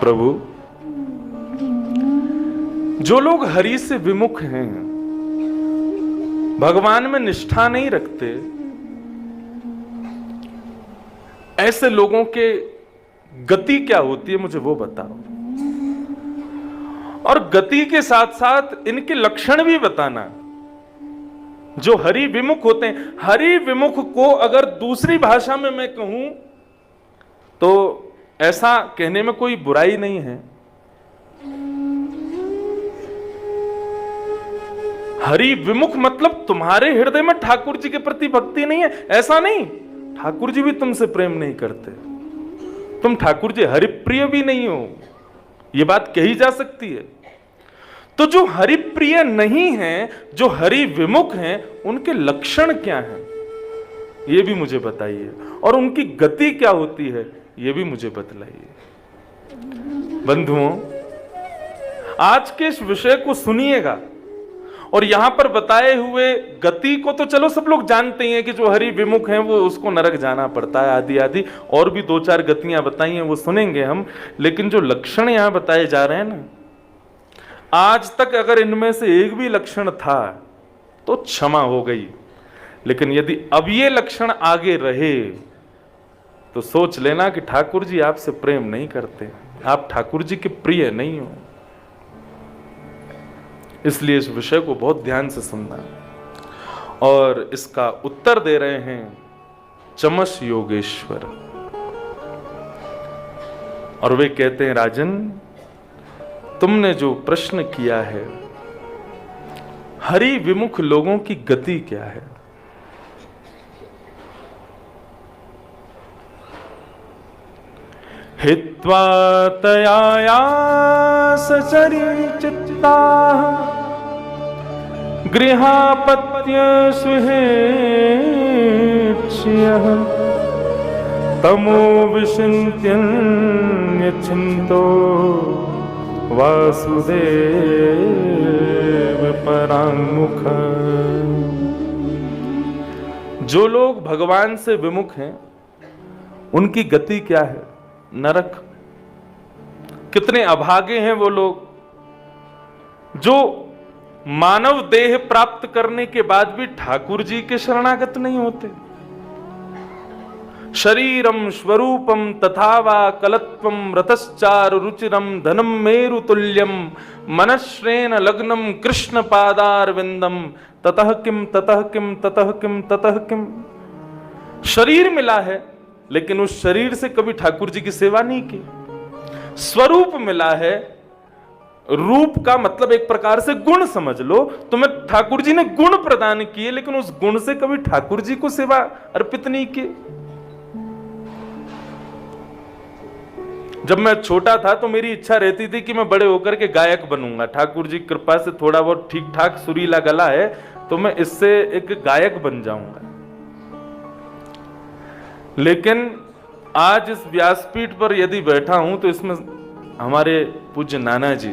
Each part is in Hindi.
प्रभु, जो लोग हरि से विमुख हैं, भगवान में निष्ठा नहीं रखते, ऐसे लोगों के गति क्या होती है मुझे वो बताओ, और गति के साथ साथ इनके लक्षण भी बताना। जो हरि विमुख होते हैं, हरि विमुख को अगर दूसरी भाषा में मैं कहूं तो ऐसा कहने में कोई बुराई नहीं है। हरि विमुख मतलब तुम्हारे हृदय में ठाकुर जी के प्रति भक्ति नहीं है, ऐसा नहीं। ठाकुर जी भी तुमसे प्रेम नहीं करते, तुम ठाकुर जी हरिप्रिय भी नहीं हो, यह बात कही जा सकती है। तो जो हरिप्रिय नहीं है, जो हरि विमुख हैं, उनके लक्षण क्या हैं ये भी मुझे बताइए, और उनकी गति क्या होती है ये भी मुझे बतलाइए। बंधुओं, आज के इस विषय को सुनिएगा, और यहां पर बताए हुए गति को तो चलो सब लोग जानते हैं कि जो हरि विमुख हैं वो उसको नरक जाना पड़ता है, आदि आदि, और भी दो चार गतियां बताई हैं वो सुनेंगे हम। लेकिन जो लक्षण यहां बताए जा रहे हैं ना, आज तक अगर इनमें से एक भी लक्षण था तो क्षमा हो गई, लेकिन यदि अब ये लक्षण आगे रहे तो सोच लेना कि ठाकुर जी आपसे प्रेम नहीं करते, आप ठाकुर जी के प्रिय नहीं हो। इसलिए इस विषय को बहुत ध्यान से सुनना। और इसका उत्तर दे रहे हैं चमस योगेश्वर, और वे कहते हैं, राजन तुमने जो प्रश्न किया है, हरि विमुख लोगों की गति क्या है, हित्वा तया सचरिचित्ता गृहापत्य सुहेक्ष्यः तमो विचिन्त्य वासुदेव परांगमुख। जो लोग भगवान से विमुख हैं उनकी गति क्या है? नरक। कितने अभागे हैं वो लोग जो मानव देह प्राप्त करने के बाद भी ठाकुर जी के शरणागत नहीं होते। शरीरम स्वरूपम तथा वा कलत्वम रतश्चार रुचिरम धनम मेरु तुल्यम मनश्रेण लग्नम कृष्ण पादारविंदम ततः किम ततः किम ततः किम ततः किम। शरीर मिला है लेकिन उस शरीर से कभी ठाकुर जी की सेवा नहीं की। स्वरूप मिला है, रूप का मतलब एक प्रकार से गुण समझ लो, तुम्हें ठाकुर जी ने गुण प्रदान किए लेकिन उस गुण से कभी ठाकुर जी को सेवा अर्पित नहीं की। जब मैं छोटा था तो मेरी इच्छा रहती थी कि मैं बड़े होकर के गायक बनूंगा। ठाकुर जी कृपा से थोड़ा बहुत ठीक ठाक सुरीला गला है तो मैं इससे एक गायक बन जाऊंगा। लेकिन आज इस व्यासपीठ पर यदि बैठा हूं तो इसमें हमारे पूज्य नाना जी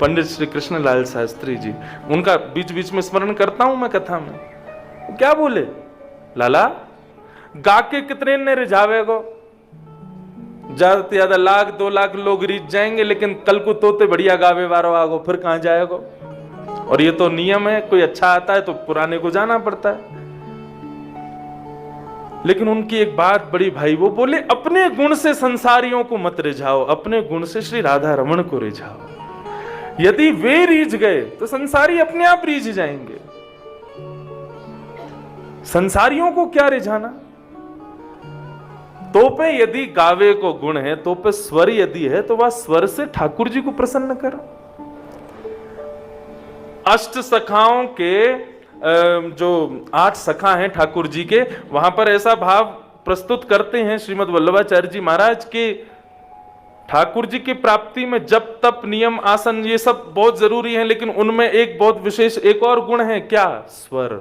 पंडित श्री कृष्णलाल शास्त्री जी, उनका बीच बीच में स्मरण करता हूं मैं कथा में। वो क्या बोले, लाला गा के कितने ने रिझावेगो, ज्यादा से ज्यादा 1,00,000 2 लाख लोग रीझ जाएंगे, लेकिन कल को तोते बढ़िया गावे वारो आगो फिर कहां जाएगो। और ये तो नियम है, कोई अच्छा आता है तो पुराने को जाना पड़ता है। लेकिन उनकी एक बात बड़ी भाई, वो बोले अपने गुण से संसारियों को मत रिझाओ, अपने गुण से श्री राधा रमण को रिझाओ। यदि वे रीझ गए तो संसारी अपने आप रीझ जाएंगे। संसारियों को क्या रिझाना। तो पे यदि गावे को गुण है, तो पे स्वर यदि है तो वह स्वर से ठाकुर जी को प्रसन्न करो। अष्ट सखाओं के जो 8 सखा हैं ठाकुर जी के, वहां पर ऐसा भाव प्रस्तुत करते हैं श्रीमद् वल्लभाचार्य जी महाराज के ठाकुर जी की प्राप्ति में जप तप नियम आसन ये सब बहुत जरूरी है, लेकिन उनमें एक बहुत विशेष एक और गुण है, क्या? स्वर।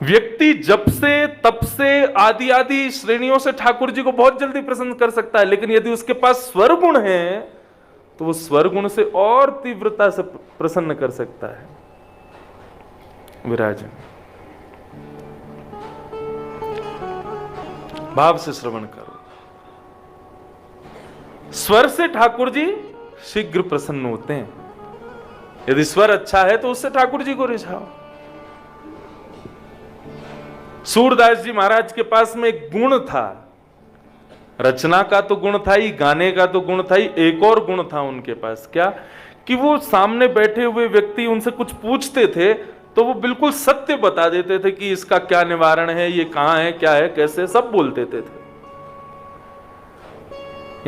व्यक्ति जप से तप से आदि आदि श्रेणियों से ठाकुर जी को बहुत जल्दी प्रसन्न कर सकता है, लेकिन यदि उसके पास स्वर गुण है तो वो स्वर गुण से और तीव्रता से प्रसन्न कर सकता है। विराजन भाव से श्रवण करो। स्वर से ठाकुर जी शीघ्र प्रसन्न होते हैं। यदि स्वर अच्छा है तो उससे ठाकुर जी को रिझाओ। सूरदास जी महाराज के पास में एक गुण था, रचना का तो गुण था ही, गाने का तो गुण था ही, एक और गुण था उनके पास। क्या? कि वो सामने बैठे हुए व्यक्ति उनसे कुछ पूछते थे तो वो बिल्कुल सत्य बता देते थे कि इसका क्या निवारण है, ये कहां है, क्या है, कैसे, सब बोल देते थे।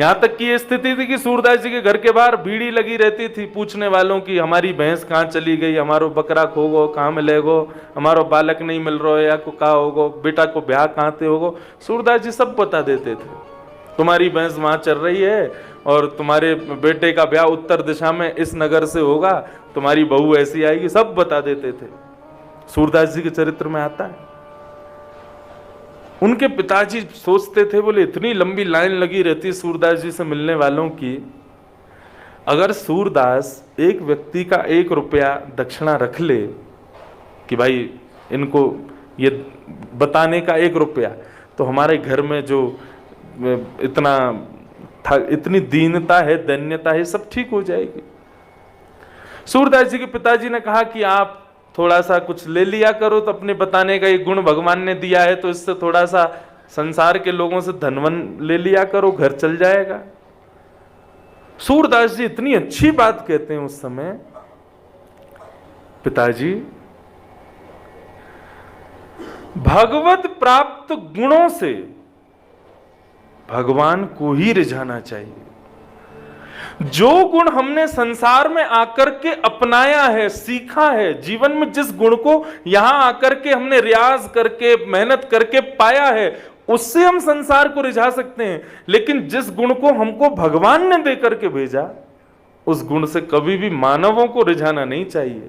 यहां तक की ये स्थिति थी कि सूरदास जी के घर के बाहर भीड़ी लगी रहती थी पूछने वालों की, हमारी भैंस कहाँ चली गई, हमारो बकरा खो गो, कहाँ मिलेगो, हमारो बालक नहीं मिल रहा है, या को कहा होगो, बेटा को ब्याह कहाँ थे होगो। सूरदास जी सब बता देते थे। तुम्हारी भैंस वहां चल रही है और तुम्हारे बेटे का ब्याह उत्तर दिशा में इस नगर से होगा, तुम्हारी बहू ऐसी आएगी, सब बता देते थे। सूरदास जी के चरित्र में आता है। उनके पिताजी सोचते थे, बोले इतनी लंबी लाइन लगी रहती सूरदास जी से मिलने वालों की, अगर सूरदास एक व्यक्ति का 1 रुपया दक्षिणा रख ले कि भाई इनको ये बताने का 1 रुपया, तो हमारे घर में जो इतना था, इतनी दीनता है, दैन्यता है, सब ठीक हो जाएगी। सूरदास जी के पिताजी ने कहा कि आप थोड़ा सा कुछ ले लिया करो, तो अपने बताने का एक गुण भगवान ने दिया है, तो इससे थोड़ा सा संसार के लोगों से धनवन ले लिया करो, घर चल जाएगा। सूरदास जी इतनी अच्छी बात कहते हैं उस समय, पिताजी भगवत प्राप्त गुणों से भगवान को ही रिझाना चाहिए। जो गुण हमने संसार में आकर के अपनाया है, सीखा है, जीवन में जिस गुण को यहां आकर के हमने रियाज करके, मेहनत करके पाया है, उससे हम संसार को रिझा सकते हैं। लेकिन जिस गुण को हमको भगवान ने दे करके भेजा, उस गुण से कभी भी मानवों को रिझाना नहीं चाहिए।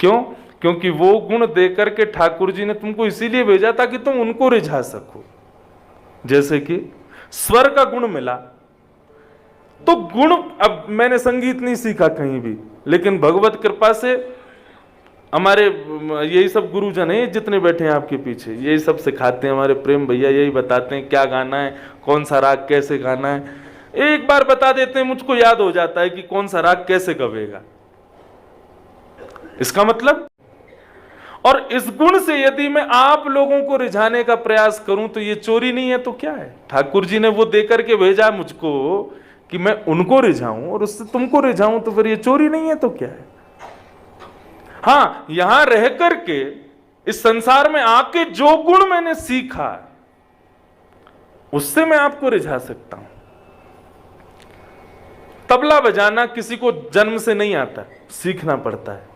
क्यों? क्योंकि वो गुण दे करके ठाकुर जी ने तुमको इसीलिए भेजा था कि तुम उनको रिझा सको। जैसे कि स्वर का गुण मिला, तो गुण, अब मैंने संगीत नहीं सीखा कहीं भी, लेकिन भगवत कृपा से हमारे यही सब गुरुजन हैं जितने बैठे हैं आपके पीछे, यही सब सिखाते हैं। हमारे प्रेम भैया यही बताते हैं क्या गाना है, कौन सा राग कैसे गाना है। एक बार बता देते हैं, मुझको याद हो जाता है कि कौन सा राग कैसे गवेगा। इसका मतलब, और इस गुण से यदि मैं आप लोगों को रिझाने का प्रयास करूं तो ये चोरी नहीं है तो क्या है? ठाकुर जी ने वो दे करके भेजा मुझको कि मैं उनको रिझाऊं और उससे तुमको रिझाऊं, तो फिर ये चोरी नहीं है तो क्या है? हां, यहां रह करके इस संसार में आके जो गुण मैंने सीखा उससे मैं आपको रिझा सकता हूं। तबला बजाना किसी को जन्म से नहीं आता, सीखना पड़ता है।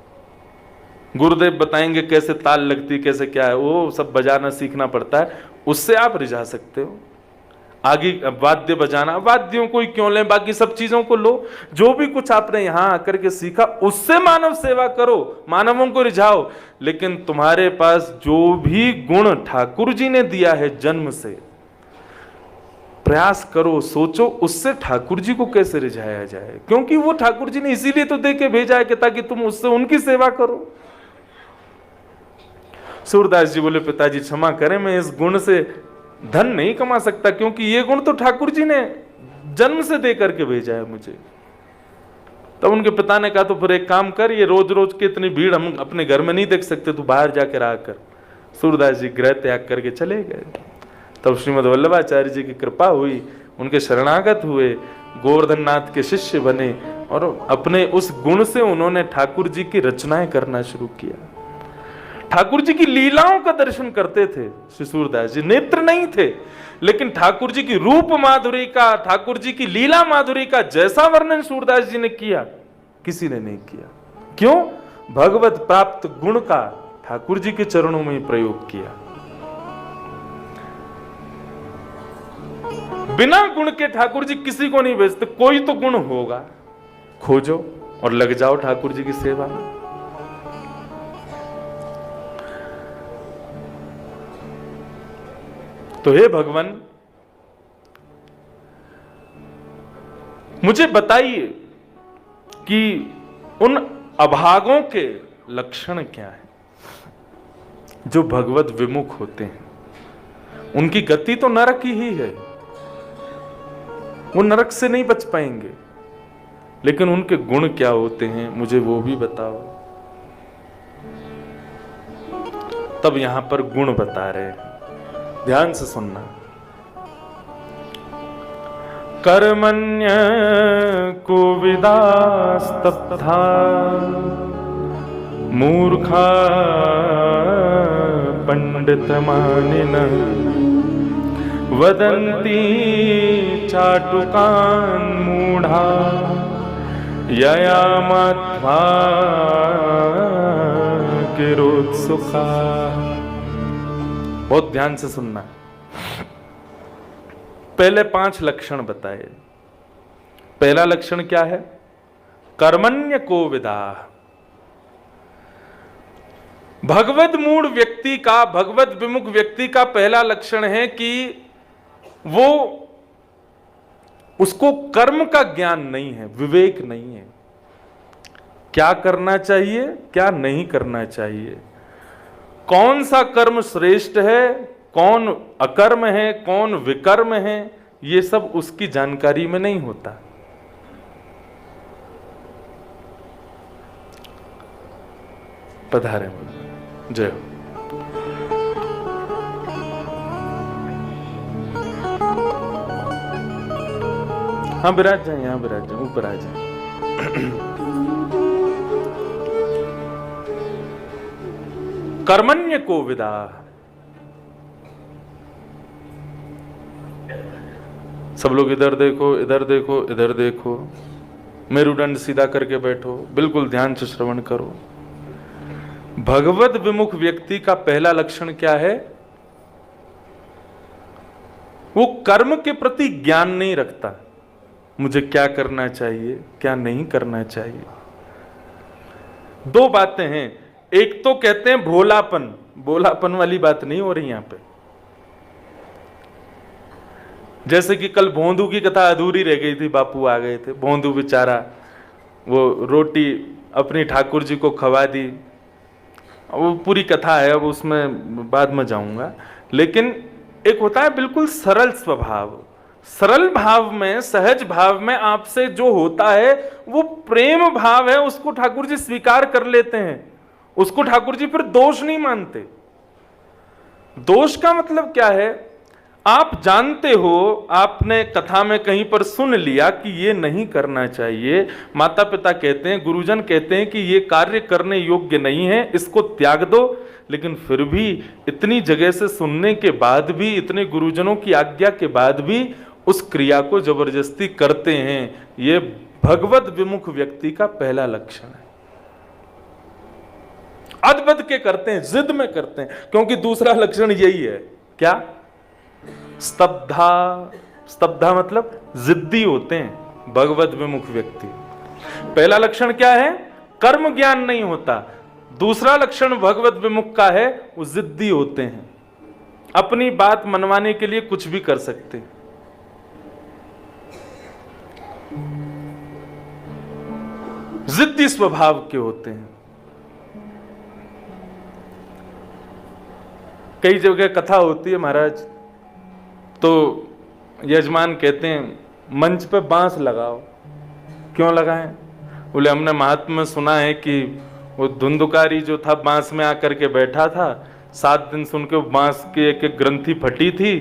गुरुदेव बताएंगे कैसे ताल लगती, कैसे क्या है, वो सब बजाना सीखना पड़ता है, उससे आप रिझा सकते हो। आगे वाद्य बजाना, वाद्यों को ही क्यों लें, बाकी सब चीजों को लो। जो भी कुछ आपने यहां आकर के सीखा उससे मानव सेवा करो, मानवों को रिझाओ। लेकिन तुम्हारे पास जो भी गुण ठाकुर जी ने दिया है जन्म से, प्रयास करो, सोचो उससे ठाकुर जी को कैसे रिझाया जाए। क्योंकि वो ठाकुर जी ने इसीलिए तो दे के भेजा है कि ताकि तुम उससे उनकी सेवा करो। सूरदास जी बोले, पिताजी क्षमा करें, मैं इस गुण से धन नहीं कमा सकता, क्योंकि ये गुण तो ठाकुर जी ने जन्म से दे करके भेजा है मुझे। तब उनके पिता ने कहा, तो फिर एक काम कर, ये रोज रोज की इतनी भीड़ हम अपने घर में नहीं देख सकते, तू बाहर जाकर आकर। सूरदास जी गृह त्याग करके चले गए। तब श्रीमद् वल्लभाचार्य जी की कृपा हुई, उनके शरणागत हुए, गोवर्धन नाथ के शिष्य बने और अपने उस गुण से उन्होंने ठाकुर जी की रचनाएं करना शुरू किया। ठाकुर जी की लीलाओं का दर्शन करते थे श्री सूरदास जी। नेत्र नहीं थे, लेकिन ठाकुर जी की रूप माधुरी का, ठाकुर जी की लीला माधुरी का जैसा वर्णन सूरदास जी ने किया, किसी ने नहीं किया। क्यों? भगवत प्राप्त गुण का ठाकुर जी के चरणों में ही प्रयोग किया। बिना गुण के ठाकुर जी किसी को नहीं भेजते। कोई तो गुण होगा, खोजो और लग जाओ ठाकुर जी की सेवा में। तो हे भगवान, मुझे बताइए कि उन अभागों के लक्षण क्या है जो भगवत विमुख होते हैं। उनकी गति तो नरक ही है। वो नरक से नहीं बच पाएंगे। लेकिन उनके गुण क्या होते हैं मुझे वो भी बताओ। तब यहां पर गुण बता रहे हैं, ध्यान से सुनना। कर्मण्य कोविदास्तब्धा मूर्खा पंडितमानिनः वदन्ति चाटुकान् मूढ़ा यया मत्वा किरोत्सुका। बहुत ध्यान से सुनना। पहले 5 लक्षण बताए। पहला लक्षण क्या है? कर्मण्य को विदा। भगवत मूढ़ व्यक्ति का, भगवत विमुख व्यक्ति का पहला लक्षण है कि वो, उसको कर्म का ज्ञान नहीं है, विवेक नहीं है। क्या करना चाहिए, क्या नहीं करना चाहिए, कौन सा कर्म श्रेष्ठ है, कौन अकर्म है, कौन विकर्म है, ये सब उसकी जानकारी में नहीं होता। पधारे जय हो। हाँ विराज जाए, यहां विराज जाए, ऊपर आ जाए। कर्मण्य को विदा। सब लोग इधर देखो, इधर देखो, इधर देखो, मेरुदंड सीधा करके बैठो, बिल्कुल ध्यान से श्रवण करो। भगवत विमुख व्यक्ति का पहला लक्षण क्या है? वो कर्म के प्रति ज्ञान नहीं रखता। मुझे क्या करना चाहिए, क्या नहीं करना चाहिए। 2 बातें हैं। एक तो कहते हैं भोलापन, भोलापन वाली बात नहीं हो रही यहां पे। जैसे कि कल भोंदू की कथा अधूरी रह गई थी, बापू आ गए थे, भोंदू बेचारा वो रोटी अपनी ठाकुर जी को खवा दी। वो पूरी कथा है, अब उसमें बाद में जाऊंगा। लेकिन एक होता है बिल्कुल सरल स्वभाव, सरल भाव में, सहज भाव में आपसे जो होता है वो प्रेम भाव है, उसको ठाकुर जी स्वीकार कर लेते हैं। उसको ठाकुर जी फिर दोष नहीं मानते। दोष का मतलब क्या है? आप जानते हो, आपने कथा में कहीं पर सुन लिया कि ये नहीं करना चाहिए, माता पिता कहते हैं, गुरुजन कहते हैं कि ये कार्य करने योग्य नहीं है, इसको त्याग दो, लेकिन फिर भी इतनी जगह से सुनने के बाद भी, इतने गुरुजनों की आज्ञा के बाद भी उस क्रिया को जबरदस्ती करते हैं। ये भगवत विमुख व्यक्ति का पहला लक्षण है। अदबद के करते हैं, जिद में करते हैं, क्योंकि दूसरा लक्षण यही है। क्या? स्तब्धा। स्तब्धा मतलब जिद्दी होते हैं भगवत विमुख व्यक्ति। पहला लक्षण क्या है? कर्म ज्ञान नहीं होता। दूसरा लक्षण भगवत विमुख का है, वो जिद्दी होते हैं, अपनी बात मनवाने के लिए कुछ भी कर सकते हैं। जिद्दी स्वभाव के होते हैं। कई जगह कथा होती है महाराज, तो यजमान कहते हैं मंच पे बांस लगाओ। क्यों लगाएं? बोले हमने महात्मा में सुना है कि वो धुंधुकारी जो था बांस में आकर के बैठा था, 7 दिन सुन के बांस की एक एक ग्रंथि फटी थी,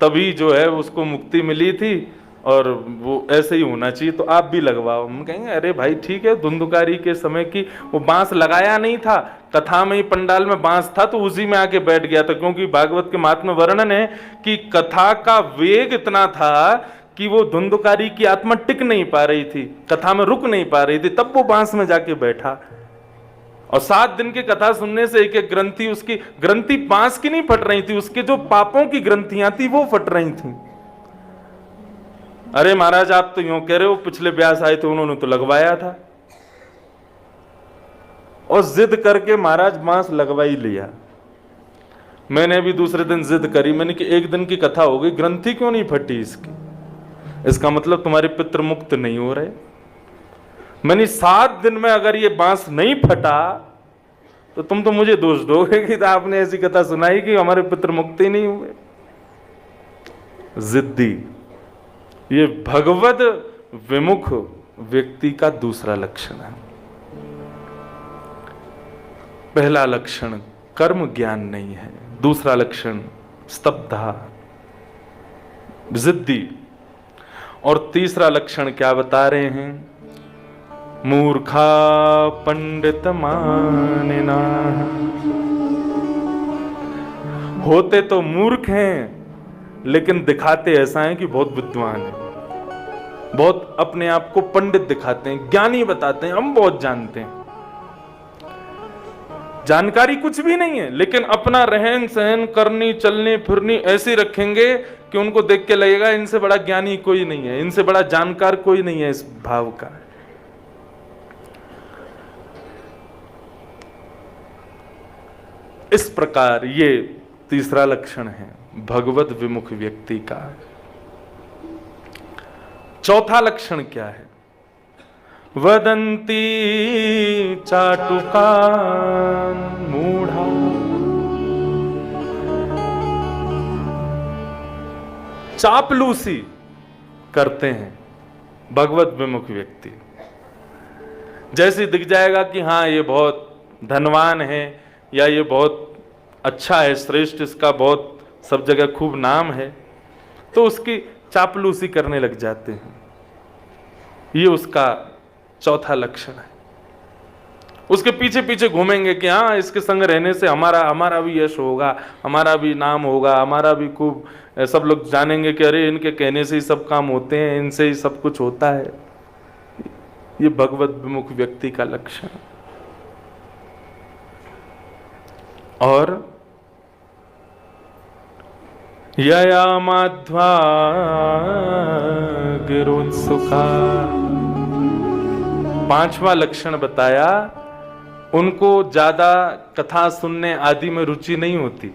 तभी जो है उसको मुक्ति मिली थी, और वो ऐसे ही होना चाहिए, तो आप भी लगवाओ। हम कहेंगे अरे भाई ठीक है, धुंधुकारी के समय की वो बांस लगाया नहीं था, कथा में ही पंडाल में बांस था तो उसी में आके बैठ गया था, क्योंकि भागवत के महात्मा वर्णन है कि कथा का वेग इतना था कि वो धुंधुकारी की आत्मा टिक नहीं पा रही थी, कथा में रुक नहीं पा रही थी, तब वो बांस में जाके बैठा। और 7 दिन की कथा सुनने से एक एक ग्रंथि, उसकी ग्रंथि बांस की नहीं फट रही थी, उसके जो पापों की ग्रंथियां थी वो फट रही थी। अरे महाराज आप तो यूं कह रहे हो, पिछले व्यास आए थे उन्होंने तो लगवाया था। और जिद करके महाराज बांस लगवा ही लिया। मैंने भी दूसरे दिन जिद करी, मैंने कि एक दिन की कथा हो गई, ग्रंथि क्यों नहीं फटी इसकी? इसका मतलब तुम्हारे पितृ मुक्त नहीं हो रहे। मैंने 7 दिन में अगर ये बांस नहीं फटा तो तुम तो मुझे दोष दोगे कि आपने ऐसी कथा सुनाई कि हमारे पितृ मुक्त ही नहीं हुए। जिद्दी, ये भगवद विमुख व्यक्ति का दूसरा लक्षण है। पहला लक्षण कर्म ज्ञान नहीं है, दूसरा लक्षण स्तब्धा, जिद्दी, और तीसरा लक्षण क्या बता रहे हैं? मूर्खा पंडित मानिना। होते तो मूर्ख हैं लेकिन दिखाते ऐसा है कि बहुत विद्वान है, बहुत अपने आप को पंडित दिखाते हैं, ज्ञानी बताते हैं, हम बहुत जानते हैं। जानकारी कुछ भी नहीं है लेकिन अपना रहन सहन, करनी चलनी फिरनी ऐसी रखेंगे कि उनको देख के लगेगा इनसे बड़ा ज्ञानी कोई नहीं है, इनसे बड़ा जानकार कोई नहीं है इस भाव का। इस प्रकार ये तीसरा लक्षण है भगवत विमुख व्यक्ति का। चौथा लक्षण क्या है? वदंती चाटुकान मूढ़ा। चापलूसी करते हैं भगवत विमुख व्यक्ति। जैसे दिख जाएगा कि हाँ ये बहुत धनवान है या ये बहुत अच्छा है, श्रेष्ठ, इसका बहुत सब जगह खूब नाम है, तो उसकी चापलूसी करने लग जाते हैं। ये उसका चौथा लक्षण है। उसके पीछे पीछे घूमेंगे कि हाँ इसके संग रहने से हमारा भी यश होगा, हमारा भी नाम होगा, हमारा भी खूब, सब लोग जानेंगे कि अरे इनके कहने से ही सब काम होते हैं, इनसे ही सब कुछ होता है। ये भगवत विमुख व्यक्ति का लक्षण। और यया माध्वा गिरोत्सुका, पांचवा लक्षण बताया, उनको ज्यादा कथा सुनने आदि में रुचि नहीं होती।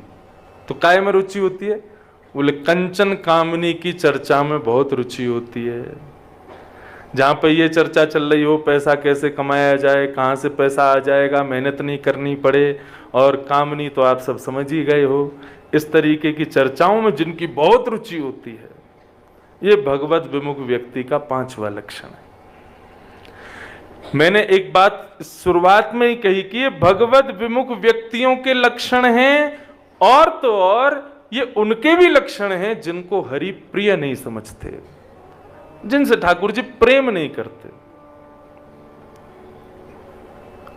तो काय में रुचि होती है? बोले कंचन कामनी की चर्चा में बहुत रुचि होती है। जहां पर ये चर्चा चल रही हो पैसा कैसे कमाया जाए, कहां से पैसा आ जाएगा, मेहनत नहीं करनी पड़े, और कामनी तो आप सब समझ ही गए हो, इस तरीके की चर्चाओं में जिनकी बहुत रुचि होती है, ये भगवत विमुख व्यक्ति का पांचवा लक्षण है। मैंने एक बात शुरुआत में ही कही कि ये भगवत विमुख व्यक्तियों के लक्षण हैं, और तो और ये उनके भी लक्षण हैं जिनको हरि प्रिय नहीं समझते, जिनसे ठाकुर जी प्रेम नहीं करते।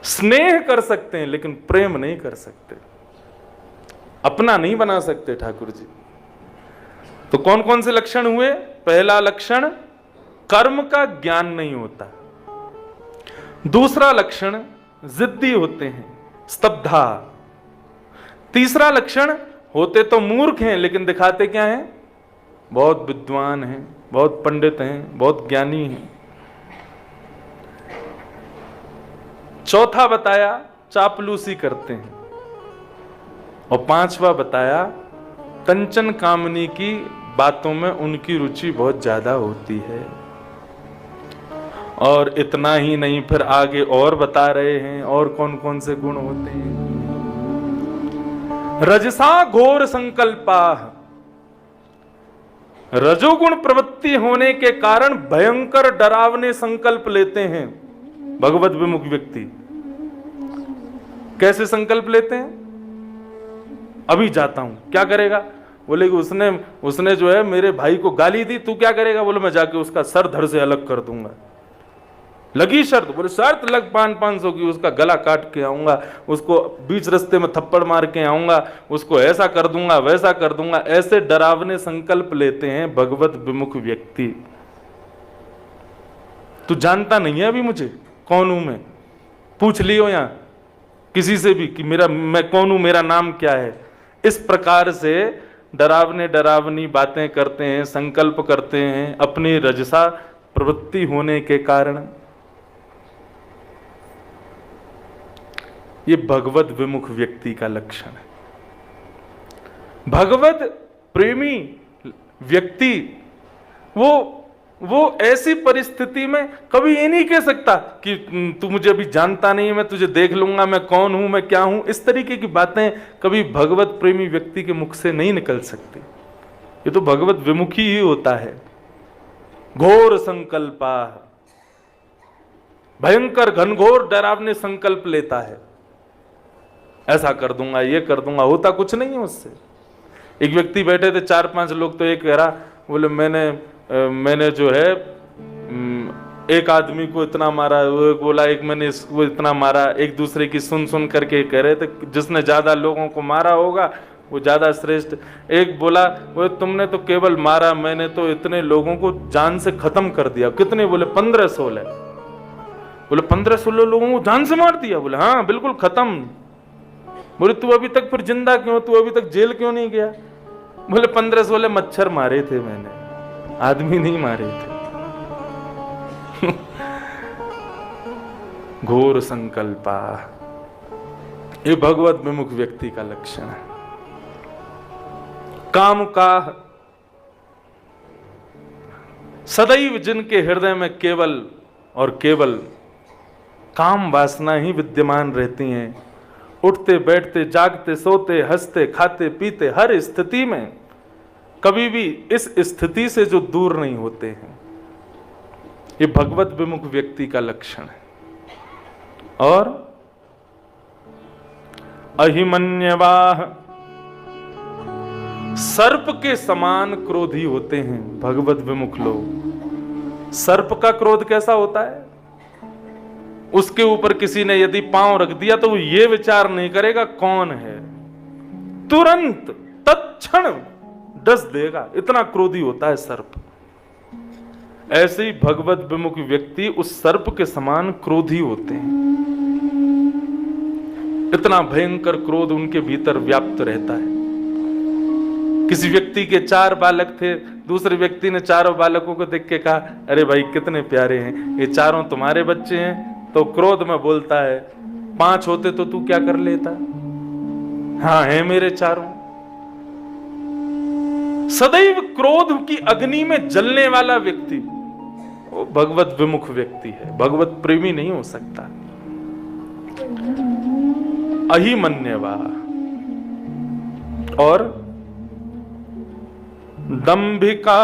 स्नेह कर सकते हैं लेकिन प्रेम नहीं कर सकते, अपना नहीं बना सकते ठाकुर जी। तो कौन कौन से लक्षण हुए? पहला लक्षण कर्म का ज्ञान नहीं होता। दूसरा लक्षण जिद्दी होते हैं, स्तब्धा। तीसरा लक्षण होते तो मूर्ख हैं लेकिन दिखाते क्या हैं? बहुत विद्वान हैं, बहुत पंडित हैं, बहुत ज्ञानी हैं। चौथा बताया चापलूसी करते हैं, और पांचवा बताया कंचन कामनी की बातों में उनकी रुचि बहुत ज्यादा होती है। और इतना ही नहीं, फिर आगे और बता रहे हैं और कौन कौन से गुण होते हैं। रजसा घोर संकल्पा, रजोगुण प्रवृत्ति होने के कारण भयंकर डरावने संकल्प लेते हैं भगवत विमुख व्यक्ति। कैसे संकल्प लेते हैं? अभी जाता हूं, क्या करेगा? बोले कि उसने जो है मेरे भाई को गाली दी, तू क्या करेगा? बोले मैं जाके उसका सर धड़ से अलग कर दूंगा। लगी शर्त? बोले शर्त लग 500 की, उसका गला काट के आऊंगा, उसको बीच रास्ते में थप्पड़ मार के आऊंगा, उसको ऐसा कर दूंगा, वैसा कर दूंगा। ऐसे डरावने संकल्प लेते हैं भगवत विमुख व्यक्ति। तू जानता नहीं है अभी मुझे कौन हूं मैं, पूछ लियो यहां किसी से भी कि मैं कौन हूं, मेरा नाम क्या है। इस प्रकार से डरावनी बातें करते हैं, संकल्प करते हैं अपनी रजसा प्रवृत्ति होने के कारण। ये भगवत विमुख व्यक्ति का लक्षण है। भगवत प्रेमी व्यक्ति वो ऐसी परिस्थिति में कभी ये नहीं कह सकता कि तू मुझे अभी जानता नहीं है, मैं तुझे देख लूंगा, मैं कौन हूं, मैं क्या हूं। इस तरीके की बातें कभी भगवत प्रेमी व्यक्ति के मुख से नहीं निकल सकती। ये तो भगवत विमुखी ही होता है। घोर संकल्पा, भयंकर घनघोर डरावने संकल्प लेता है, ऐसा कर दूंगा, ये कर दूंगा, होता कुछ नहीं है उससे। एक व्यक्ति बैठे थे, 4-5 लोग, तो एक कह रहा, बोले मैंने जो है एक आदमी को इतना मारा, वो बोला एक मैंने इसको इतना मारा, एक दूसरे की सुन सुन करके कह रहे थे जिसने ज्यादा लोगों को मारा होगा वो ज्यादा श्रेष्ठ। एक बोला, वो तुमने तो केवल मारा, मैंने तो इतने लोगों को जान से खत्म कर दिया। कितने? बोले 15-16। बोले 15-16 लोगों को जान से मार दिया? बोले हाँ बिल्कुल खत्म। बोले तू अभी तक फिर जिंदा क्यों, तू अभी तक जेल क्यों नहीं गया? बोले 15-16 मच्छर मारे थे मैंने, आदमी नहीं मारे थे। घोर संकल्पा, ये भगवत विमुख व्यक्ति का लक्षण है। काम का, सदैव जिनके हृदय में केवल और केवल काम वासना ही विद्यमान रहती हैं, उठते बैठते जागते सोते हंसते खाते पीते हर स्थिति में कभी भी इस स्थिति से जो दूर नहीं होते हैं, ये भगवत विमुख व्यक्ति का लक्षण है। और अहिमन्यवाह, सर्प के समान क्रोधी होते हैं भगवत विमुख लोग। सर्प का क्रोध कैसा होता है? उसके ऊपर किसी ने यदि पांव रख दिया तो वो ये विचार नहीं करेगा कौन है, तुरंत तत्क्षण डस देगा, इतना क्रोधी होता है सर्प। ऐसे ही भगवत विमुख व्यक्ति उस सर्प के समान क्रोधी होते हैं। इतना भयंकर क्रोध उनके भीतर व्याप्त रहता है। किसी व्यक्ति के 4 बालक थे, दूसरे व्यक्ति ने चारों बालकों को देख के कहा, अरे भाई कितने प्यारे हैं, ये चारों तुम्हारे बच्चे हैं। तो क्रोध में बोलता है, 5 होते तो तू क्या कर लेता? हाँ है मेरे चारों। सदैव क्रोध की अग्नि में जलने वाला व्यक्ति वो भगवत विमुख व्यक्ति है, भगवत प्रेमी नहीं हो सकता। अहिमन्यवा, और दंभिका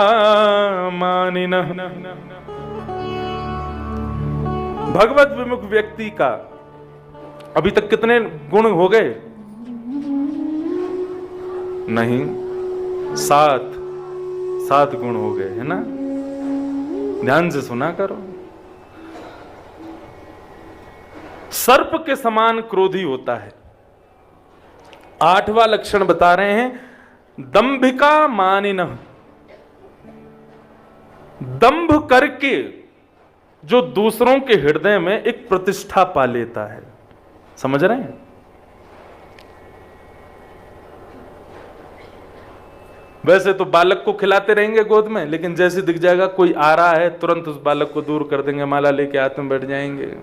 मानिनः, भगवत विमुख व्यक्ति का अभी तक कितने गुण हो गए? नहीं, 7 गुण हो गए, है ना? ध्यान से सुना करो। सर्प के समान क्रोधी होता है। 8वां लक्षण बता रहे हैं, दंभिका मानिनः, दंभ करके जो दूसरों के हृदय में एक प्रतिष्ठा पा लेता है। समझ रहे हैं? वैसे तो बालक को खिलाते रहेंगे गोद में, लेकिन जैसे दिख जाएगा कोई आ रहा है तुरंत उस बालक को दूर कर देंगे, माला लेके हाथ में बैठ जाएंगे।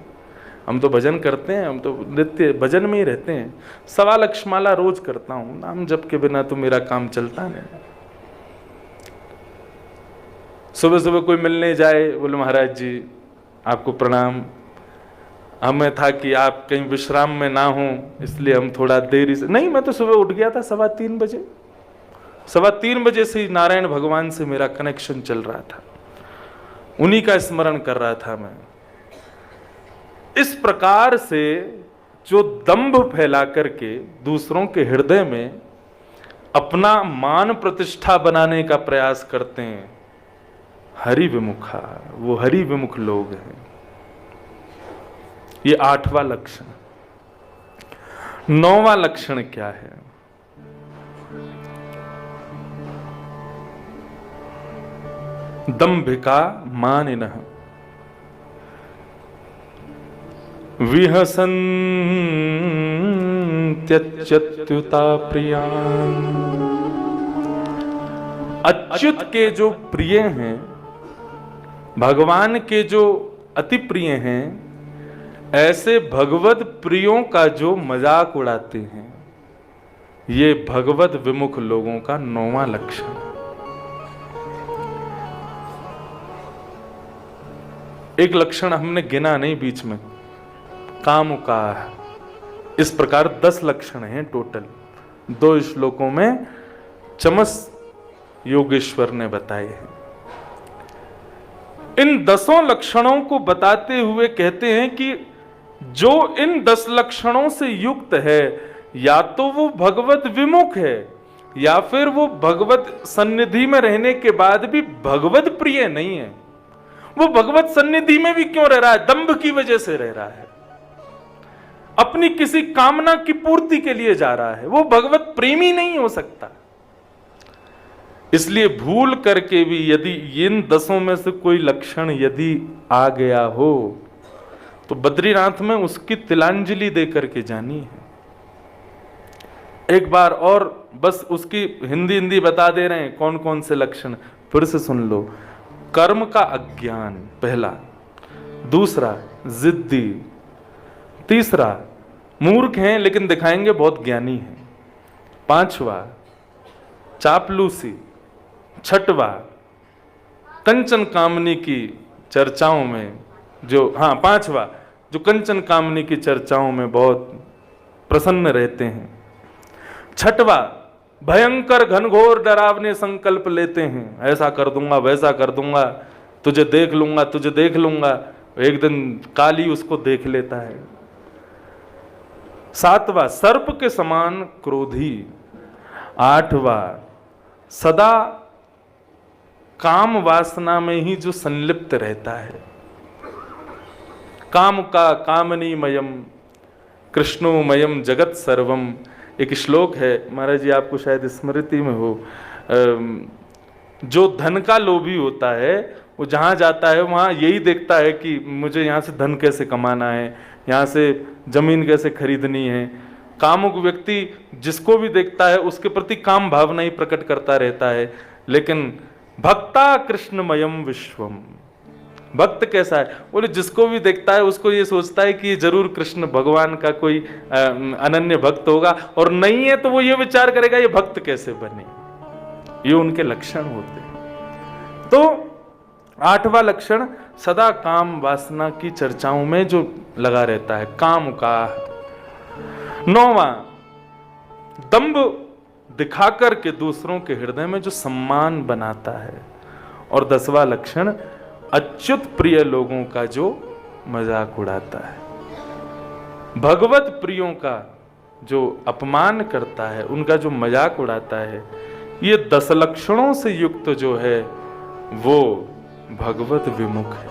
हम तो भजन करते हैं, हम तो नित्य भजन में ही रहते हैं। 1.25 लाख माला रोज करता हूं, नाम जप के बिना तो मेरा काम चलता नहीं। सुबह सुबह कोई मिलने जाए, बोले महाराज जी आपको प्रणाम, हमें था कि आप कहीं विश्राम में ना हो इसलिए हम थोड़ा देरी से। नहीं, मैं तो सुबह उठ गया था 3:15 बजे, 3:15 बजे से ही नारायण भगवान से मेरा कनेक्शन चल रहा था, उन्हीं का स्मरण कर रहा था मैं। इस प्रकार से जो दंभ फैला करके दूसरों के हृदय में अपना मान प्रतिष्ठा बनाने का प्रयास करते हैं, हरि विमुखा, वो हरि विमुख लोग हैं। ये 8वां लक्षण। 9वां लक्षण क्या है? दंभिका मानिनः विहसन्त्यच्युता प्रियान्, अच्युत के जो प्रिय हैं, भगवान के जो अति प्रिय हैं, ऐसे भगवत प्रियों का जो मजाक उड़ाते हैं, ये भगवत विमुख लोगों का 9वां लक्षण। एक लक्षण हमने गिना नहीं बीच में, काम का। इस प्रकार 10 लक्षण हैं टोटल, 2 श्लोकों में चमस योगेश्वर ने बताए हैं। इन 10 लक्षणों को बताते हुए कहते हैं कि जो इन 10 लक्षणों से युक्त है या तो वो भगवत विमुख है या फिर वो भगवत सन्निधि में रहने के बाद भी भगवत प्रिय नहीं है। वो भगवत सन्निधि में भी क्यों रह रहा है? दंभ की वजह से रह रहा है, अपनी किसी कामना की पूर्ति के लिए जा रहा है। वो भगवत प्रेमी नहीं हो सकता। इसलिए भूल करके भी यदि इन 10 में से कोई लक्षण यदि आ गया हो तो बद्रीनाथ में उसकी तिलांजलि दे करके जानी है। एक बार और बस उसकी हिंदी बता दे रहे हैं कौन कौन से लक्षण, फिर से सुन लो। कर्म का अज्ञान पहला, दूसरा जिद्दी, तीसरा मूर्ख हैं लेकिन दिखाएंगे बहुत ज्ञानी हैं, पांचवा चापलूसी, छठवा कंचन कामनी की चर्चाओं में पांचवा जो कंचन कामनी की चर्चाओं में बहुत प्रसन्न रहते हैं, छठवा भयंकर घनघोर डरावने संकल्प लेते हैं, ऐसा कर दूंगा वैसा कर दूंगा, तुझे देख लूंगा तुझे देख लूंगा, एक दिन काली उसको देख लेता है। सातवां सर्प के समान क्रोधी, आठवां सदा काम वासना में ही जो संलिप्त रहता है, काम का कामनीमयम कृष्णोमयम जगत सर्वम। एक श्लोक है, महाराज जी आपको शायद स्मृति में हो, जो धन का लोभी होता है वो जहां जाता है वहां यही देखता है कि मुझे यहां से धन कैसे कमाना है, यहां से जमीन कैसे खरीदनी है। कामुक व्यक्ति जिसको भी देखता है उसके प्रति काम भावना ही प्रकट करता रहता है। लेकिन भक्ता कृष्णमयम विश्वम, भक्त कैसा है? बोले जिसको भी देखता है उसको ये सोचता है कि जरूर कृष्ण भगवान का कोई अनन्य भक्त होगा, और नहीं है तो वो ये विचार करेगा ये भक्त कैसे बने। ये उनके लक्षण होते हैं। तो 8वां लक्षण सदा काम वासना की चर्चाओं में जो लगा रहता है, काम का। 9वां दंभ दिखाकर के दूसरों के हृदय में जो सम्मान बनाता है। और 10वां लक्षण अच्युत प्रिय लोगों का जो मजाक उड़ाता है, भगवत प्रियों का जो अपमान करता है, उनका जो मजाक उड़ाता है। ये 10 लक्षणों से युक्त जो है वो भगवत विमुख है,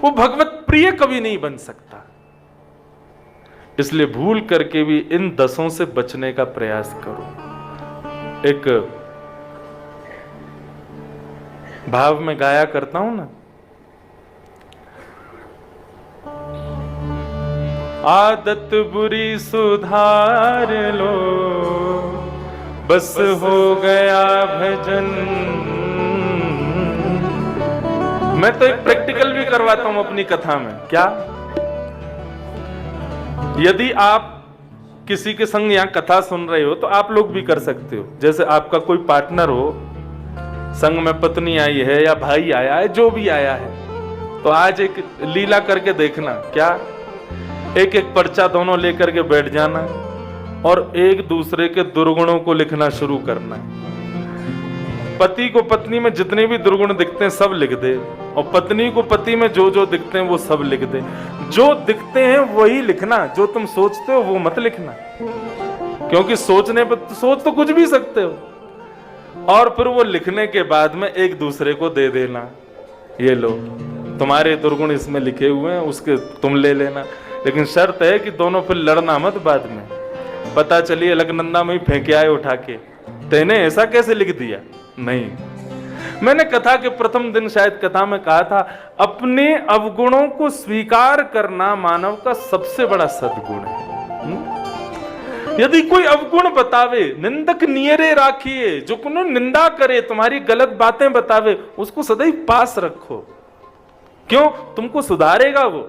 वो भगवत प्रिय कभी नहीं बन सकता। इसलिए भूल करके भी इन 10 से बचने का प्रयास करो। एक भाव में गाया करता हूं ना, आदत बुरी सुधार लो बस हो गया भजन। मैं तो एक प्रैक्टिकल भी करवाता हूं अपनी कथा में। क्या? यदि आप किसी के संग यहां कथा सुन रहे हो तो आप लोग भी कर सकते हो। जैसे आपका कोई पार्टनर हो, संग में पत्नी आई है या भाई आया है, जो भी आया है, तो आज एक लीला करके देखना। क्या? एक एक पर्चा दोनों लेकर के बैठ जाना और एक दूसरे के दुर्गुणों को लिखना शुरू करना। पति को पत्नी में जितने भी दुर्गुण दिखते हैं सब लिख दे, और पत्नी को पति में जो जो दिखते हैं वो सब लिख दे। जो दिखते हैं वही लिखना, जो तुम सोचते हो वो मत लिखना, क्योंकि सोचने पर सोच तो कुछ भी सकते हो। और फिर वो लिखने के बाद में एक दूसरे को दे देना, ये लो तुम्हारे दुर्गुण इसमें लिखे हुए हैं, उसके तुम ले लेना। लेकिन शर्त है कि दोनों फिर लड़ना मत बाद में, पता चलिए अलकनंदा में ही फेंके आए उठा के, तेने ऐसा कैसे लिख दिया। नहीं, मैंने कथा के प्रथम दिन शायद कथा में कहा था, अपने अवगुणों को स्वीकार करना मानव का सबसे बड़ा सद्गुण है। यदि कोई अवगुण बतावे, निंदक नियरे राखिए, जो कोनो निंदा करे, तुम्हारी गलत बातें बतावे, उसको सदैव पास रखो। क्यों? तुमको सुधारेगा वो।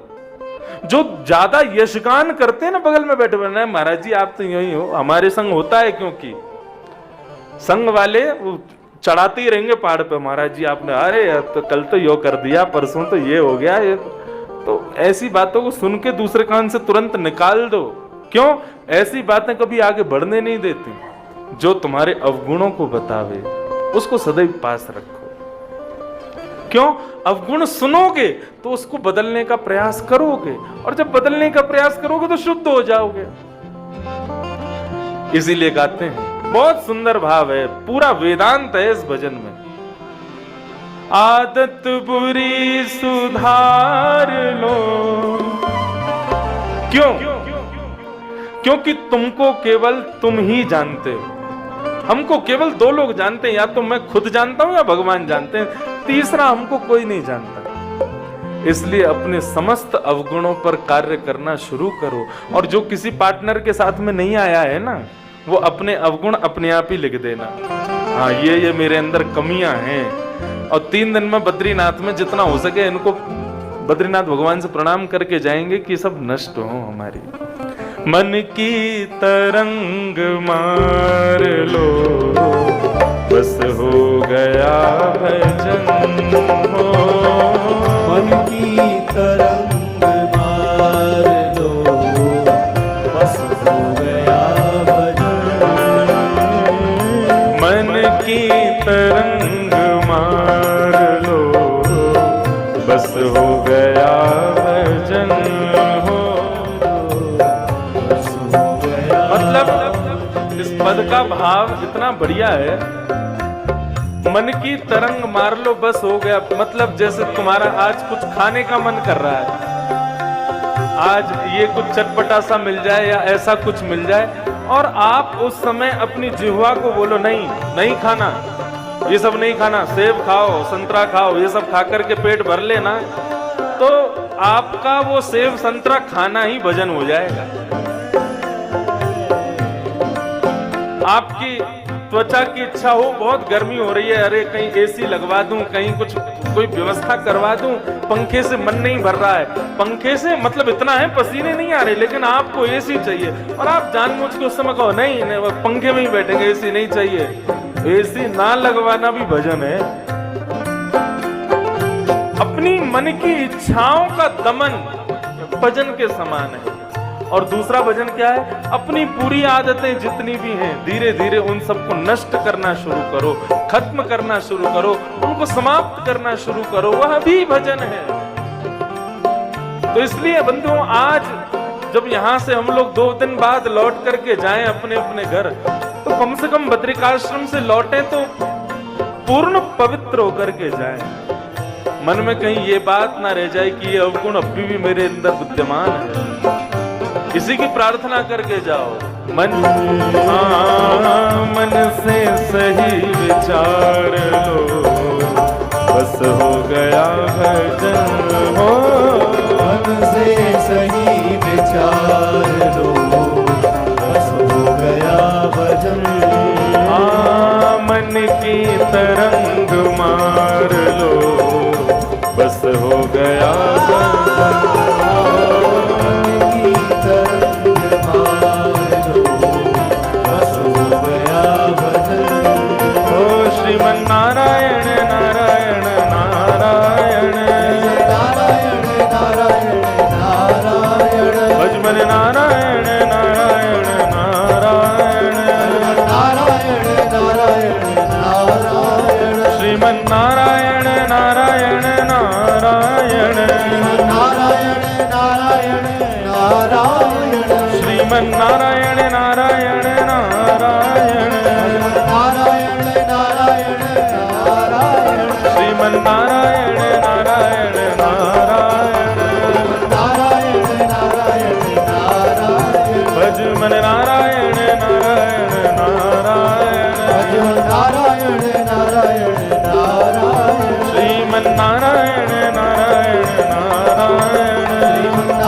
जो ज्यादा यशगान करते हैं ना बगल में बैठे बैठे, महाराज जी आप तो यही हो, हमारे संग होता है, क्योंकि संग वाले चढ़ाते ही रहेंगे पहाड़ पे, महाराज जी आपने अरे तो कल तो यो कर दिया, परसों तो ये हो गया, ये तो ऐसी बातों को सुन के दूसरे कान से तुरंत निकाल दो। क्यों? ऐसी बातें कभी आगे बढ़ने नहीं देती। जो तुम्हारे अवगुणों को बतावे उसको सदैव पास रखो। क्यों? अवगुण सुनोगे तो उसको बदलने का प्रयास करोगे, और जब बदलने का प्रयास करोगे तो शुद्ध हो जाओगे। इसीलिए गाते हैं, बहुत सुंदर भाव है, पूरा वेदांत है इस भजन में। आदत बुरी सुधार लो। क्यों? क्योंकि तुमको केवल तुम ही जानते हो। हमको केवल दो लोग जानते हैं, या तो मैं खुद जानता हूं या भगवान जानते हैं, तीसरा हमको कोई नहीं जानता। इसलिए अपने समस्त अवगुणों पर कार्य करना शुरू करो। और जो किसी पार्टनर के साथ में नहीं आया है ना, वो अपने अवगुण अपने आप ही लिख देना, हाँ ये मेरे अंदर कमियां हैं। और 3 दिन में बद्रीनाथ में जितना हो सके इनको बद्रीनाथ भगवान से प्रणाम करके जाएंगे कि सब नष्ट हो हमारी। मन की तरंग मार लो, बस हो गया भजन हो। मन की तरंग मार लो, बस हो गया भजन। मन की तरंग मार लो, बस हो गया भजन हो। मतलब इस पद का भाव इतना बढ़िया है, मन की तरंग मार लो बस हो गया। मतलब जैसे तुम्हारा आज कुछ खाने का मन कर रहा है, आज ये कुछ चटपटा सा मिल जाए या ऐसा कुछ मिल जाए, और आप उस समय अपनी जिह्वा को बोलो नहीं नहीं खाना, ये सब नहीं खाना, सेब खाओ, संतरा खाओ, ये सब खा करके पेट भर लेना, तो आपका वो सेब संतरा खाना ही भजन हो जाएगा। आपकी त्वचा की इच्छा हो, बहुत गर्मी हो रही है, अरे कहीं एसी लगवा दूं, कहीं कुछ कोई व्यवस्था करवा दूं, पंखे से मन नहीं भर रहा है, पंखे से मतलब इतना है पसीने नहीं आ रहे, लेकिन आपको एसी चाहिए, और आप जानबूझ के उस समय कहो नहीं, नहीं पंखे में ही बैठेंगे, एसी नहीं चाहिए। एसी ना लगवाना भी भजन है। अपनी मन की इच्छाओं का दमन भजन के समान है। और दूसरा भजन क्या है? अपनी बुरी आदतें जितनी भी हैं धीरे धीरे उन सबको नष्ट करना शुरू करो, खत्म करना शुरू करो, उनको समाप्त करना शुरू करो, वह भी भजन है। तो इसलिए बंधुओं, आज जब यहां से हम लोग 2 दिन बाद लौट करके जाएं अपने अपने घर, तो कम से कम बद्रिकाश्रम से लौटे तो पूर्ण पवित्र होकर के जाएं। मन में कहीं ये बात ना रह जाए कि ये अवगुण अभी भी मेरे अंदर विद्यमान है। इसी की प्रार्थना करके जाओ। मन से सही विचार लो, बस हो गया भजन हो। मन से सही विचार लो, बस हो गया भजन। मन की तरंग मार लो, बस हो गया भजन। नारायण नारायण नारायण नारायण नारायण नारायण भजमन नारायण नारायण नारायण नारायण नारायण नारायण श्रीमन नारायण नारायण नारायण नारायण नारायण नारायण श्रीमन नारायण नारायण नारायण श्रीमन नारायण नारायण नारायण नारायण नारायण नारायण भजमन नारायण नारायण नारायण नारायण नारायण नारायण श्रीमन नारायण नारायण नारायण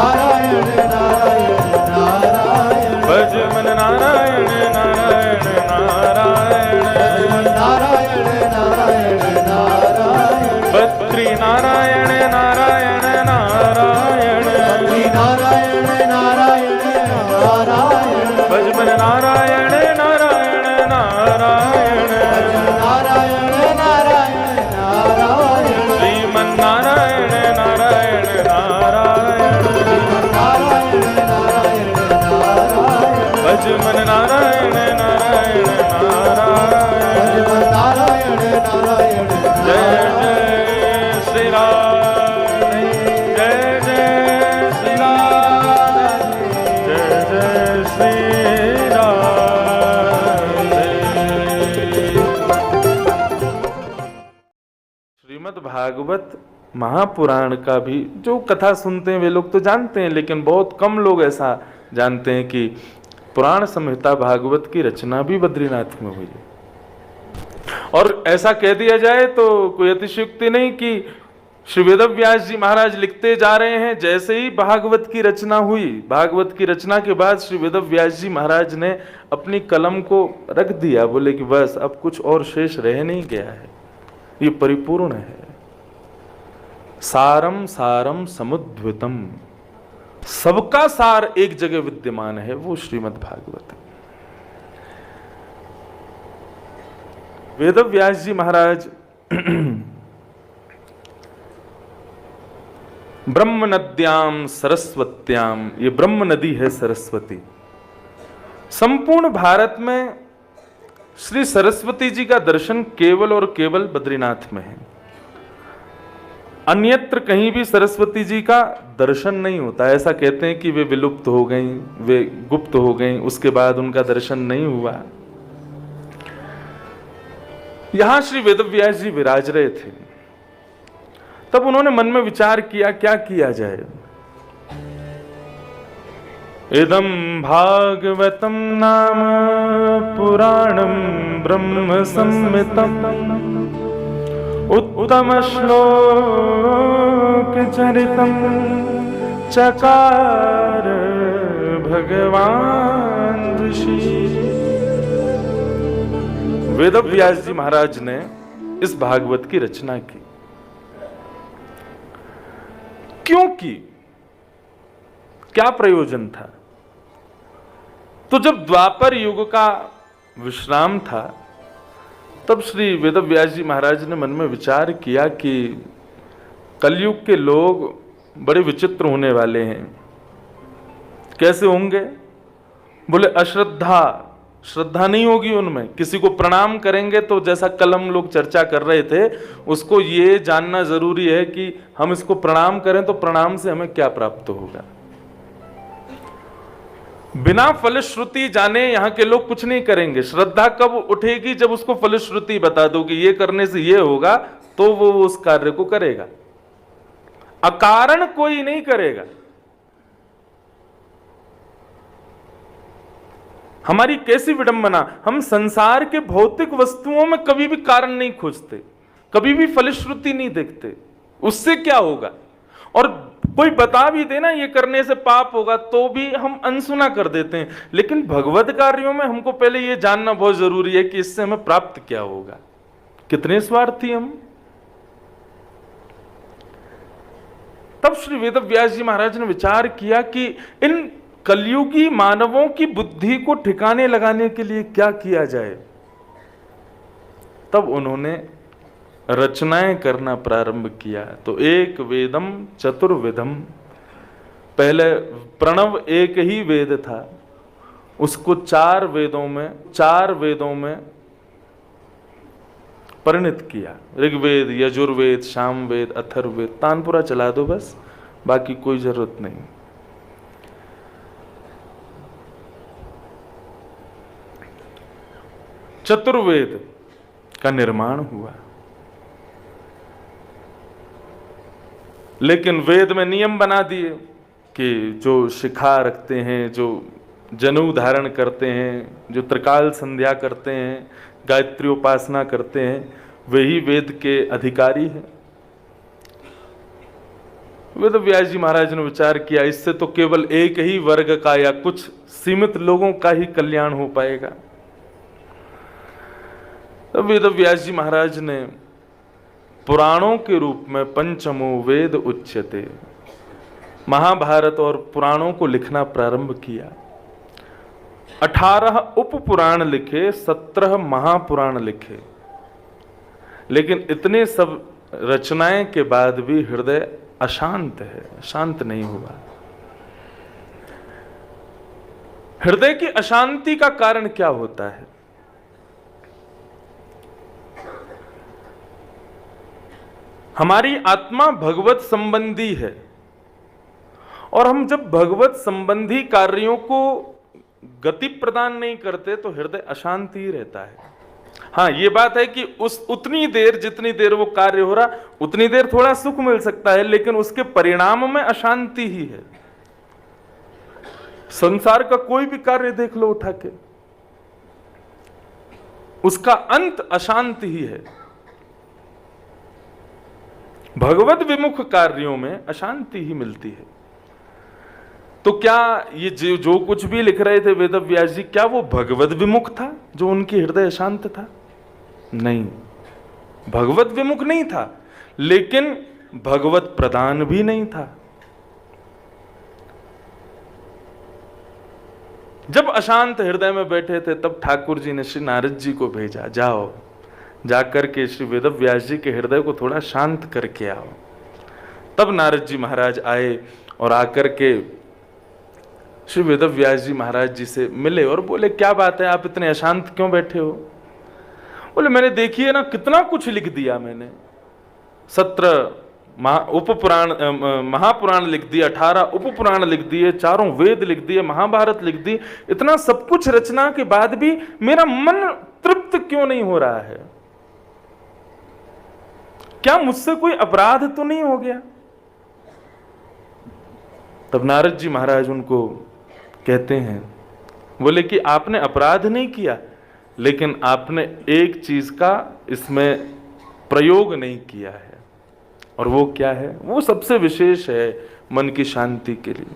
नारायण नारायण नारायण भजमन नारायण नारायण नारायण नारायण नारायण नारायण बद्री नारायण श्रीमद् भागवत महापुराण का भी जो कथा सुनते हैं वे लोग तो जानते हैं, लेकिन बहुत कम लोग ऐसा जानते हैं कि पुराण संहिता भागवत की रचना भी बद्रीनाथ में हुई है। और ऐसा कह दिया जाए तो कोई अतिशयोक्ति नहीं कि श्री वेदव्यास जी महाराज लिखते जा रहे हैं, जैसे ही भागवत की रचना हुई, भागवत की रचना के बाद श्री वेदव्यास जी महाराज ने अपनी कलम को रख दिया, बोले कि बस अब कुछ और शेष रह नहीं गया है, ये परिपूर्ण है। सारम सारम समुद्भुतम, सबका सार एक जगह विद्यमान है, वो श्रीमद् भागवत है। वेदव्यास जी महाराज ब्रह्म नद्याम सरस्वत्याम, ये ब्रह्म नदी है सरस्वती। संपूर्ण भारत में श्री सरस्वती जी का दर्शन केवल और केवल बद्रीनाथ में है, अन्यत्र कहीं भी सरस्वती जी का दर्शन नहीं होता। ऐसा कहते हैं कि वे विलुप्त हो गईं, वे गुप्त हो गईं, उसके बाद उनका दर्शन नहीं हुआ। यहां श्री वेदव्यास जी विराज रहे थे, तब उन्होंने मन में विचार किया क्या किया जाए। इदं भागवतं नाम पुराणं ब्रह्म संहितं उत्तम श्लोक चरितं चकार भगवान ऋषि। वेदव्यास जी महाराज ने इस भागवत की रचना की। क्यों की? क्या प्रयोजन था? तो जब द्वापर युग का विश्राम था, तब श्री वेदव्यास जी महाराज ने मन में विचार किया कि कलयुग के लोग बड़े विचित्र होने वाले हैं। कैसे होंगे? बोले अश्रद्धा, श्रद्धा नहीं होगी उनमें। किसी को प्रणाम करेंगे तो जैसा कल हम लोग चर्चा कर रहे थे, उसको ये जानना जरूरी है कि हम इसको प्रणाम करें तो प्रणाम से हमें क्या प्राप्त होगा। बिना फलश्रुति जाने यहाँ के लोग कुछ नहीं करेंगे। श्रद्धा कब उठेगी? जब उसको फलश्रुति बता दो कि ये करने से ये होगा, तो वो उस कार्य को करेगा। अकारण कोई नहीं करेगा। हमारी कैसी विडंबना, हम संसार के भौतिक वस्तुओं में कभी भी कारण नहीं खोजते, कभी भी फलश्रुति नहीं देखते, उससे क्या होगा। और कोई बता भी देना ये करने से पाप होगा तो भी हम अनसुना कर देते हैं। लेकिन भगवत कार्यों में हमको पहले ये जानना बहुत जरूरी है कि इससे हमें प्राप्त क्या होगा। कितने स्वार्थी हम। तब श्री वेदव्यास जी महाराज ने विचार किया कि इन कलयुगी मानवों की बुद्धि को ठिकाने लगाने के लिए क्या किया जाए। तब उन्होंने रचनाएं करना प्रारंभ किया। तो एक वेदम चतुर्विधम, पहले प्रणव एक ही वेद था, उसको चार वेदों में परिणत किया। ऋग्वेद, यजुर्वेद, सामवेद, अथर्ववेद। तानपुरा चला दो बस, बाकी कोई जरूरत नहीं। चतुर्वेद का निर्माण हुआ। लेकिन वेद में नियम बना दिए कि जो शिखा रखते हैं, जो जनेऊ धारण करते हैं, जो त्रिकाल संध्या करते हैं, गायत्री उपासना करते हैं, वही वेद के अधिकारी हैं। वेदव्यास जी महाराज ने विचार किया, इससे तो केवल एक ही वर्ग का या कुछ सीमित लोगों का ही कल्याण हो पाएगा। तब वेदव्यास जी महाराज ने पुराणों के रूप में पंचमो वेद उच्यते, महाभारत और पुराणों को लिखना प्रारंभ किया। 18 उप पुराण लिखे, 17 महापुराण लिखे। लेकिन इतने सब रचनाएं के बाद भी हृदय अशांत है, शांत नहीं हुआ। हृदय की अशांति का कारण क्या होता है? हमारी आत्मा भगवत संबंधी है, और हम जब भगवत संबंधी कार्यों को गति प्रदान नहीं करते तो हृदय अशांति ही रहता है। हाँ, ये बात है कि उस उतनी देर जितनी देर वो कार्य हो रहा उतनी देर थोड़ा सुख मिल सकता है, लेकिन उसके परिणाम में अशांति ही है। संसार का कोई भी कार्य देख लो उठा के, उसका अंत अशांति ही है। भगवत विमुख कार्यों में अशांति ही मिलती है। तो क्या ये जो कुछ भी लिख रहे थे वेद व्यास जी, क्या वो भगवत विमुख था जो उनकी हृदय अशांत था? नहीं, भगवत विमुख नहीं था, लेकिन भगवत प्रदान भी नहीं था। जब अशांत हृदय में बैठे थे तब ठाकुर जी ने श्री नारद जी को भेजा, जाओ जाकर के श्री वेद व्यास जी के हृदय को थोड़ा शांत करके आओ। तब नारद जी महाराज आए और आकर के श्री वेद व्यास जी महाराज जी से मिले और बोले, क्या बात है, आप इतने अशांत क्यों बैठे हो? बोले, मैंने देखिए ना कितना कुछ लिख दिया मैंने, 17 महापुराण लिख दिए, 18 उपपुराण लिख दिए, 4 वेद लिख दिए, महाभारत लिख दी। इतना सब कुछ रचना के बाद भी मेरा मन तृप्त क्यों नहीं हो रहा है? क्या मुझसे कोई अपराध तो नहीं हो गया? तब नारद जी महाराज उनको कहते हैं, बोले कि आपने अपराध नहीं किया, लेकिन आपने एक चीज का इसमें प्रयोग नहीं किया है। और वो क्या है? वो सबसे विशेष है मन की शांति के लिए।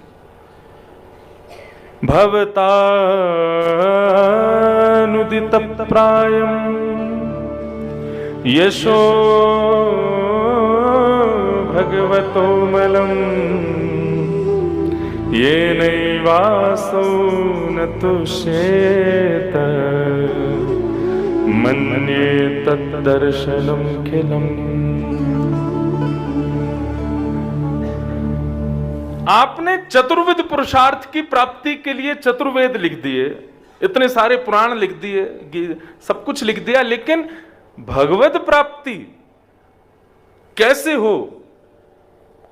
भवतानुदित प्रायम यशो भगवतो मलम ये नैवासो न तुष्येत मन्ये तद्दर्शनम खिलम। आपने चतुर्विध पुरुषार्थ की प्राप्ति के लिए चतुर्वेद लिख दिए, इतने सारे पुराण लिख दिए, सब कुछ लिख दिया, लेकिन भगवत प्राप्ति कैसे हो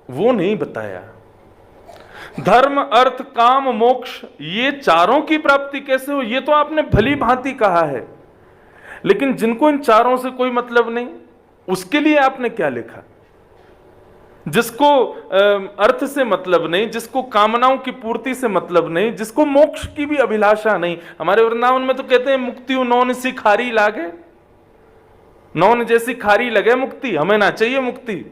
वो नहीं बताया। धर्म अर्थ काम मोक्ष ये चारों की प्राप्ति कैसे हो ये तो आपने भली भांति कहा है, लेकिन जिनको इन चारों से कोई मतलब नहीं उसके लिए आपने क्या लिखा? जिसको अर्थ से मतलब नहीं, जिसको कामनाओं की पूर्ति से मतलब नहीं, जिसको मोक्ष की भी अभिलाषा नहीं। हमारे वृंदावन में तो कहते हैं मुक्ति नौन सी खारी लागे, नौन जैसी खारी लगे मुक्ति, हमें ना चाहिए मुक्ति।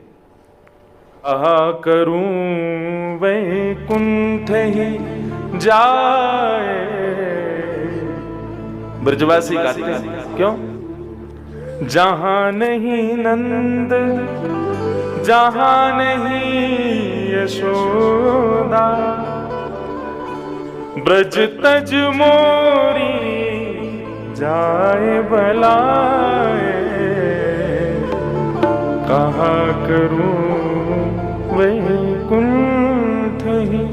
आहा करूं वैकुंठ ही जाए, ब्रजवासी गाते हैं, क्यों? जहां नहीं नंद जहां नहीं यशोदा, ब्रज तज मोरी जाए भलाए, कहा करूं वैकुंठ ही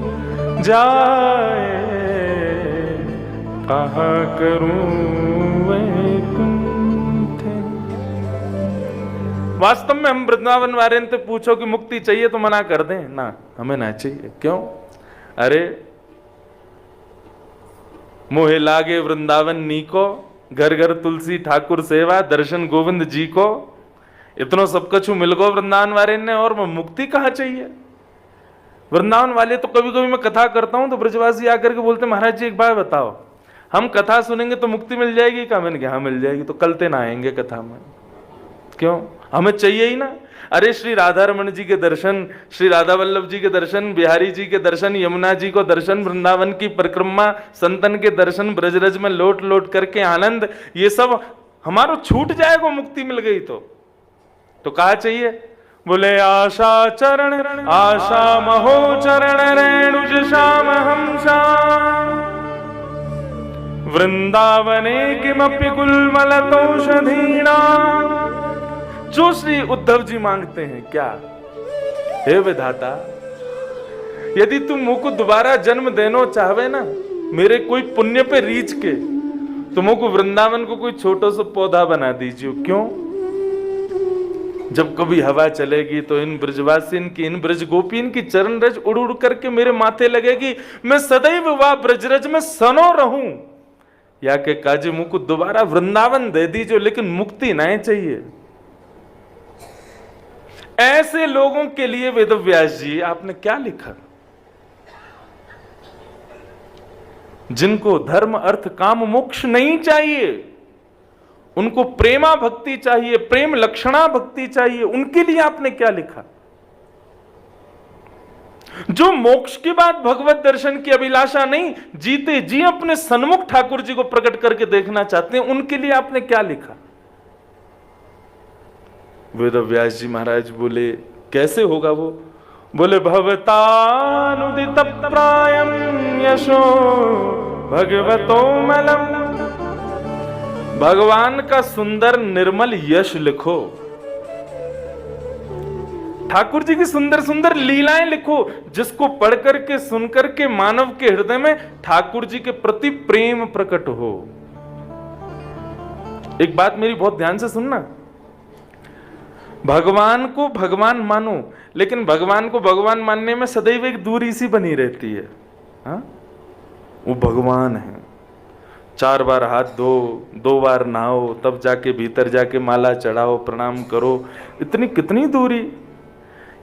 जाए, कहा करूं वैकुंठ। वास्तव में हम वृंदावन वाले से पूछो कि मुक्ति चाहिए तो मना कर दें ना, हमें ना चाहिए। क्यों? अरे मोहे लागे वृंदावन नीको, घर घर तुलसी ठाकुर सेवा, दर्शन गोविंद जी को। इतना सब कछु मिल गो वृंदावन वाले ने, और मुक्ति कहाँ चाहिए? वृंदावन वाले तो कभी कभी मैं कथा करता हूं तो ब्रजवासी आकर के बोलते, महाराज जी एक बात बताओ, हम कथा सुनेंगे तो मुक्ति मिल जाएगी क्या? मैंने कहा हाँ मिल जाएगी। तो कलते ना आएंगे कथा में, क्यों? हमें चाहिए ही ना। अरे श्री राधा रमन जी के दर्शन, श्री राधा वल्लभ जी के दर्शन, बिहारी जी के दर्शन, यमुना जी को दर्शन, वृंदावन की परिक्रमा, संतन के दर्शन, ब्रजरज में लौट लौट करके आनंद, ये सब हमारो छूट जाएगा मुक्ति मिल गई तो कहा चाहिए? बोले आशा चरण आशा महो चरण रेणुज श्याम हम श्याम, वृंदावने किमपि गुल्मलतौषधीना। जो श्री उद्धव जी मांगते हैं क्या? हे विधाता, यदि तुम मुझको दोबारा जन्म देनो चाहवे ना, मेरे कोई पुण्य पे रीच के, तुमको वृंदावन को कोई छोटा सा पौधा बना दीजिए। क्यों? जब कभी हवा चलेगी तो इन ब्रजवासीन की, इन ब्रज गोपीन की चरण रज उड़ उड़ करके मेरे माथे लगेगी, मैं सदैव वह ब्रजरज में सनो रहूं। या के काजी मुझको दोबारा वृंदावन दे दीजिए, लेकिन मुक्ति नहीं चाहिए। ऐसे लोगों के लिए वेदव्यास जी आपने क्या लिखा? जिनको धर्म अर्थ काम मोक्ष नहीं चाहिए, उनको प्रेमा भक्ति चाहिए, प्रेम लक्षणा भक्ति चाहिए, उनके लिए आपने क्या लिखा? जो मोक्ष के बाद भगवत दर्शन की अभिलाषा नहीं, जीते जी अपने सन्मुख ठाकुर जी को प्रकट करके देखना चाहते हैं, उनके लिए आपने क्या लिखा? वेदव्यास जी महाराज बोले, कैसे होगा वो? बोले, भवतानुदित प्रायम यशो भगवतो मलम। भगवान का सुंदर निर्मल यश लिखो, ठाकुर जी की सुंदर सुंदर लीलाएं लिखो, जिसको पढ़ करके सुन करके मानव के हृदय में ठाकुर जी के प्रति प्रेम प्रकट हो। एक बात मेरी बहुत ध्यान से सुनना, भगवान को भगवान मानो, लेकिन भगवान को भगवान मानने में सदैव एक दूरी सी बनी रहती है। हाँ? वो भगवान है, 4 बार हाथ धो, 2 बार नहाओ, तब जाके भीतर जाके माला चढ़ाओ, प्रणाम करो, इतनी कितनी दूरी।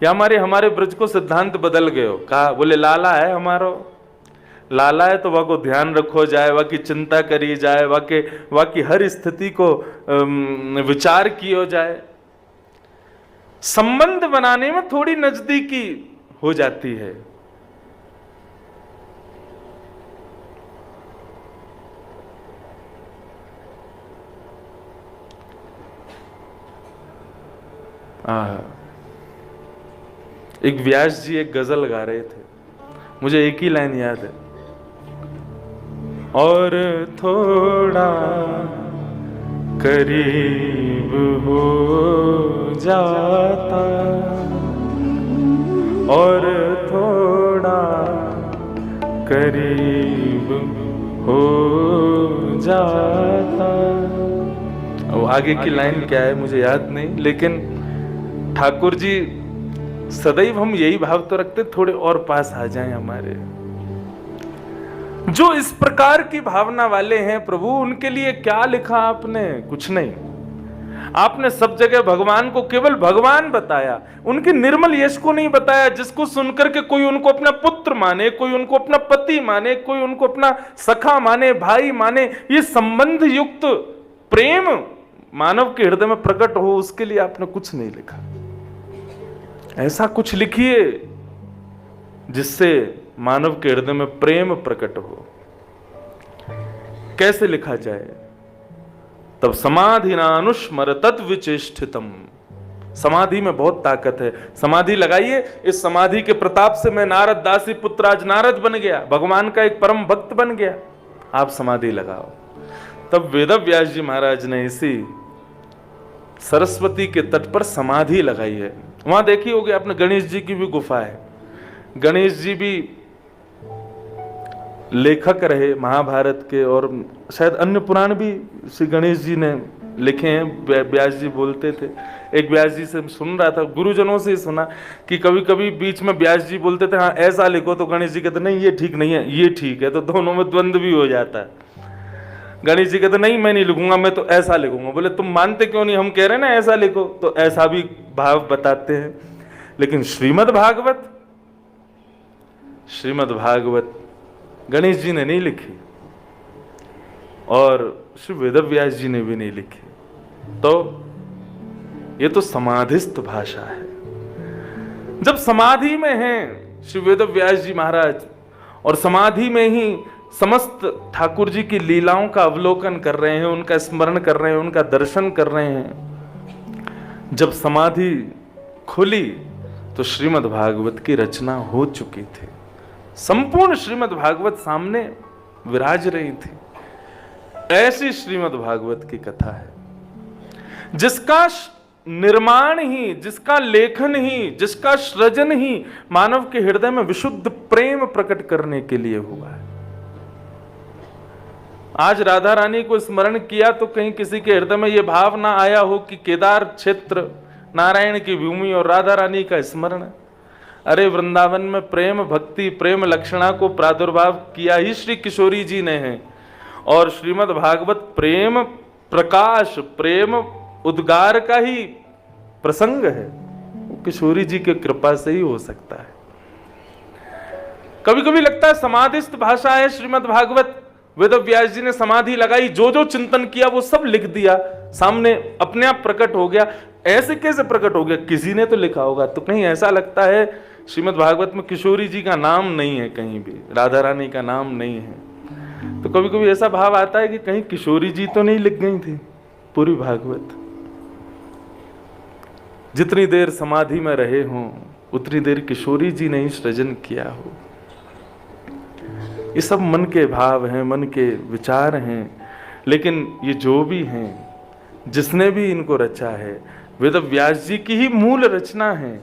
या हमारे ब्रज को सिद्धांत बदल गए हो, कहा बोले लाला है हमारो, लाला है तो वह को ध्यान रखो जाए, वह की चिंता करी जाए, वह की हर स्थिति को विचार किया जाए। संबंध बनाने में थोड़ी नजदीकी हो जाती है। एक व्यास जी एक गजल गा रहे थे, मुझे एक ही लाइन याद है, और थोड़ा करीब हो जाता, और थोड़ा करीब हो जाता। अब आगे की लाइन क्या है मुझे याद नहीं, लेकिन ठाकुर जी सदैव हम यही भाव तो रखते, थोड़े और पास आ जाएं हमारे। जो इस प्रकार की भावना वाले हैं प्रभु, उनके लिए क्या लिखा आपने? कुछ नहीं। आपने सब जगह भगवान को केवल भगवान बताया, उनके निर्मल यश को नहीं बताया, जिसको सुनकर के कोई उनको अपना पुत्र माने, कोई उनको अपना पति माने, कोई उनको अपना सखा माने, भाई माने। ये संबंध युक्त प्रेम मानव के हृदय में प्रकट हो, उसके लिए आपने कुछ नहीं लिखा। ऐसा कुछ लिखिए जिससे मानव के हृदय में प्रेम प्रकट हो। कैसे लिखा जाए? तब समाधि नानुस्मर तद्विचेष्टितम। समाधि में बहुत ताकत है। समाधि लगाइए, इस समाधि के प्रताप से मैं नारद दासी पुत्र आज नारद बन गया, भगवान का एक परम भक्त बन गया। आप समाधि लगाओ। तब वेदव्यास जी महाराज ने इसी सरस्वती के तट पर समाधि लगाई है। वहां देखी होगी आपने, गणेश जी की भी गुफा है। गणेश जी भी लेखक रहे महाभारत के, और शायद अन्य पुराण भी श्री गणेश जी ने लिखे हैं। व्यास जी बोलते थे, एक व्यास जी से सुन रहा था, गुरुजनों से सुना कि कभी कभी बीच में व्यास जी बोलते थे हाँ ऐसा लिखो, तो गणेश जी कहते नहीं ये ठीक नहीं है, ये ठीक है, तो दोनों में द्वंद्व भी हो जाता है। गणेश जी कहते नहीं मैं नहीं लिखूंगा, मैं तो ऐसा लिखूंगा। बोले तुम मानते क्यों नहीं? हम कह रहे हैं ना ऐसा लिखो, तो ऐसा भी भाव बताते हैं। लेकिन श्रीमद् भागवत गणेश जी ने नहीं लिखी, और श्री वेदव्यास जी ने भी नहीं लिखी। तो ये तो समाधिस्थ भाषा है। जब समाधि में हैं श्री वेदव्यास जी महाराज, और समाधि में ही समस्त ठाकुर जी की लीलाओं का अवलोकन कर रहे हैं, उनका स्मरण कर रहे हैं, उनका दर्शन कर रहे हैं। जब समाधि खुली तो श्रीमद् भागवत की रचना हो चुकी थी। संपूर्ण श्रीमद् भागवत सामने विराज रही थी। ऐसी श्रीमद् भागवत की कथा है जिसका निर्माण ही, जिसका लेखन ही, जिसका सृजन ही मानव के हृदय में विशुद्ध प्रेम प्रकट करने के लिए हुआ है। आज राधा रानी को स्मरण किया तो कहीं किसी के हृदय में यह भाव ना आया हो कि केदार क्षेत्र नारायण की भूमि और राधा रानी का स्मरण। अरे वृंदावन में प्रेम भक्ति प्रेम लक्षणा को प्रादुर्भाव किया ही श्री किशोरी जी ने है, और श्रीमद् भागवत प्रेम प्रकाश, प्रेम उद्गार का ही प्रसंग है, वो किशोरी जी की कृपा से ही हो सकता है। कभी कभी लगता है समाधिस्थ भाषा है श्रीमद् भागवत, वेद व्यास जी ने समाधि लगाई, जो जो चिंतन किया वो सब लिख दिया, सामने अपने आप प्रकट हो गया। ऐसे कैसे प्रकट हो गया? किसी ने तो लिखा होगा। तो कहीं ऐसा लगता है श्रीमद् भागवत में किशोरी जी का नाम नहीं है, कहीं भी राधा रानी का नाम नहीं है। तो कभी कभी ऐसा भाव आता है कि कहीं किशोरी जी तो नहीं लिख गई थी पूरी भागवत। जितनी देर समाधि में रहे हों उतनी देर किशोरी जी ने ही सृजन किया हो। ये सब मन के भाव हैं, मन के विचार हैं, लेकिन ये जो भी हैं, जिसने भी इनको रचा है, वेद व्यास जी की ही मूल रचना है।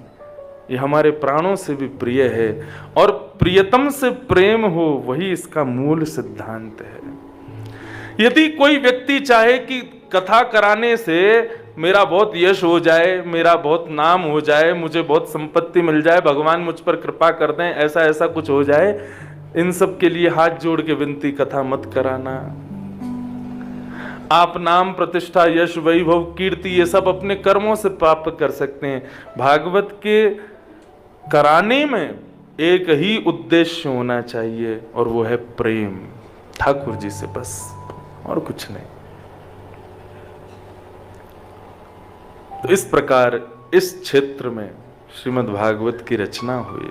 ये हमारे प्राणों से भी प्रिय है, और प्रियतम से प्रेम हो वही इसका मूल सिद्धांत है। यदि कोई व्यक्ति चाहे कि कथा कराने से मेरा बहुत यश हो जाए, मेरा बहुत नाम हो जाए, मुझे बहुत संपत्ति मिल जाए, भगवान मुझ पर कृपा कर दें, ऐसा ऐसा कुछ हो जाए, इन सब के लिए हाथ जोड़ के विनती, कथा मत कराना। आप नाम, प्रतिष्ठा, यश, वैभव, कीर्ति ये सब अपने कर्मों से प्राप्त कर सकते हैं। भागवत के कराने में एक ही उद्देश्य होना चाहिए, और वो है प्रेम ठाकुर जी से, बस और कुछ नहीं। तो इस प्रकार इस क्षेत्र में श्रीमद् भागवत की रचना हुई।